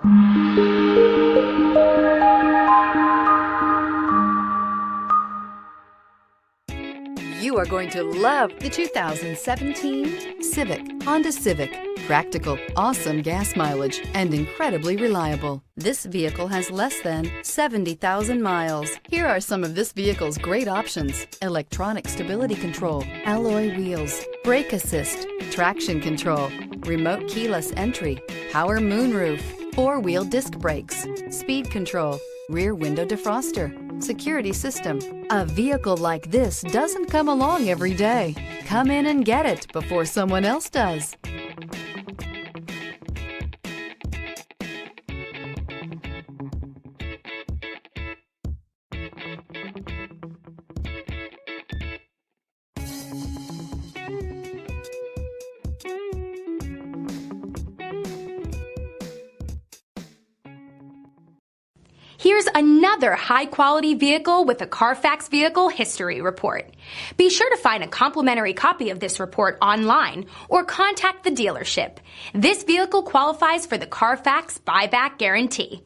You are going to love the 2017 Civic, Honda Civic. Practical, awesome gas mileage, and incredibly reliable. This vehicle has less than 70,000 miles. Here are some of this vehicle's great options: electronic stability control, alloy wheels, brake assist, traction control, remote keyless entry, power moonroof, four-wheel disc brakes, speed control, rear window defroster, security system. A vehicle like this doesn't come along every day. Come in and get it before someone else does. Here's another high-quality vehicle with a Carfax Vehicle History Report. Be sure to find a complimentary copy of this report online or contact the dealership. This vehicle qualifies for the Carfax Buyback Guarantee.